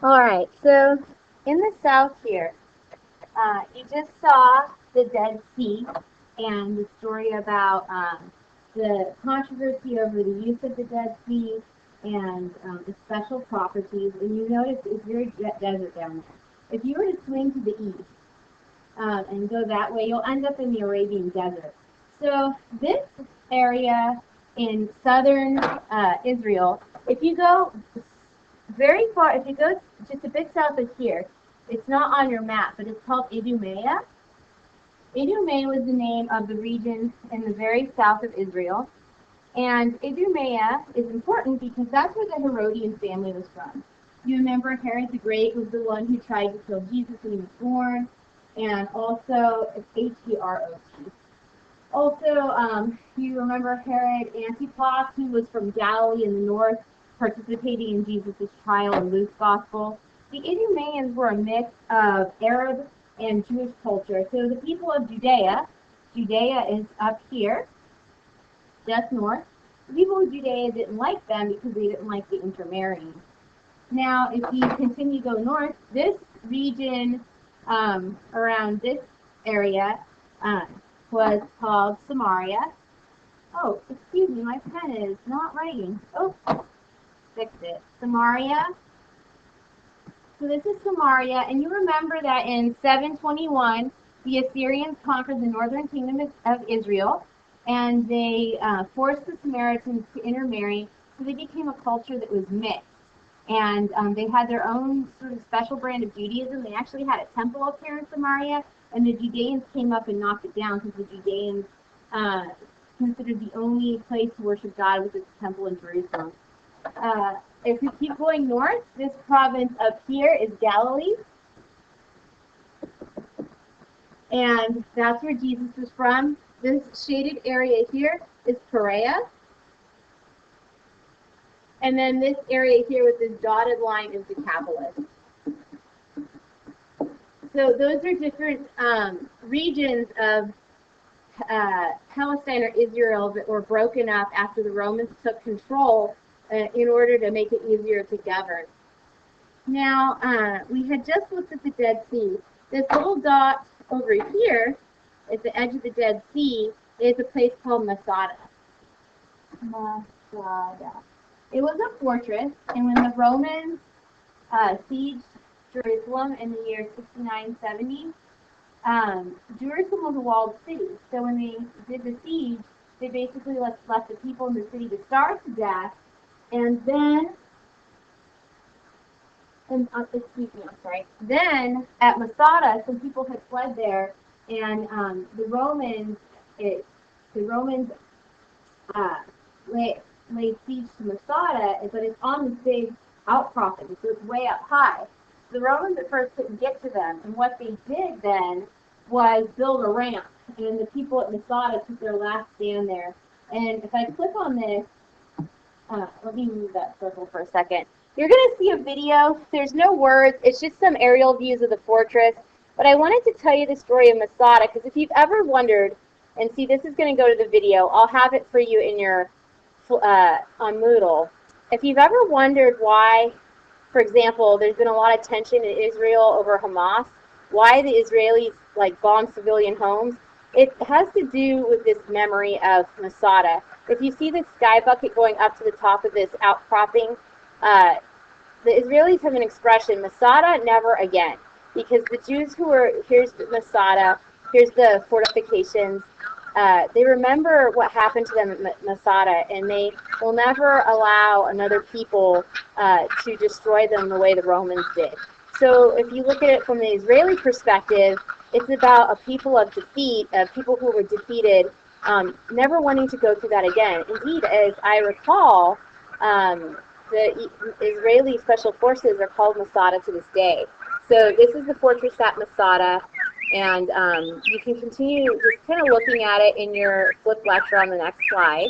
All right, so in the south here, you just saw the Dead Sea and the story about the controversy over the use of the Dead Sea and the special properties. And you notice it's very desert down there. If you were to swing to the east and go that way, you'll end up in the Arabian Desert. So this area in southern Israel, if you go very far, if you go just a bit south of here, it's not on your map, but it's called Idumea. Idumea was the name of the region in the very south of Israel. And Idumea is important because that's where the Herodian family was from. You remember Herod the Great was the one who tried to kill Jesus when he was born, and also it's H-E-R-O-T. Also, you remember Herod Antipas, who was from Galilee in the north, participating in Jesus' trial in Luke's gospel. The Idumeans were a mix of Arab and Jewish culture. So the people of Judea is up here, just north. The people of Judea didn't like them because they didn't like the intermarrying. Now, if you continue to go north, this region around this area was called Samaria. Oh, excuse me, my pen is not writing. Oh, fixed it. Samaria. So this is Samaria, and you remember that in 721, the Assyrians conquered the northern kingdom of Israel, and they forced the Samaritans to intermarry, so they became a culture that was mixed. And they had their own sort of special brand of Judaism. They actually had a temple up here in Samaria, and the Judeans came up and knocked it down because the Judeans considered the only place to worship God was at the temple in Jerusalem. If we keep going north, this province up here is Galilee. And that's where Jesus is from. This shaded area here is Perea. And then this area here with this dotted line is Decapolis. So those are different regions of Palestine or Israel that were broken up after the Romans took control in order to make it easier to govern. Now, we had just looked at the Dead Sea. This little dot over here at the edge of the Dead Sea is a place called Masada. Masada. It was a fortress, and when the Romans sieged Jerusalem in the year 69-70, Jerusalem was a walled city. So when they did the siege, they basically left the people in the city to starve to death, and then, Then at Masada, some people had fled there, and the Romans laid siege to Masada, but it's on this big outcropping, so it's way up high. The Romans at first couldn't get to them, and what they did then was build a ramp, and the people at Masada took their last stand there. And if I click on this, let me move that circle for a second. You're going to see a video. There's no words. It's just some aerial views of the fortress. But I wanted to tell you the story of Masada, because if you've ever wondered, and see, this is going to go to the video. I'll have it for you in your on Moodle. If you've ever wondered why, for example, there's been a lot of tension in Israel over Hamas, why the Israelis bomb civilian homes, it has to do with this memory of Masada. If you see the sky bucket going up to the top of this outcropping, the Israelis have an expression, Masada, never again. Because the Jews who were, here's Masada, here's the fortifications, they remember what happened to them at Masada, and they will never allow another people to destroy them the way the Romans did. So if you look at it from the Israeli perspective, it's about a people of defeat, people who were defeated, never wanting to go through that again. Indeed, as I recall, the Israeli special forces are called Masada to this day. So this is the fortress at Masada, and you can continue just kind of looking at it in your flip lecture on the next slide.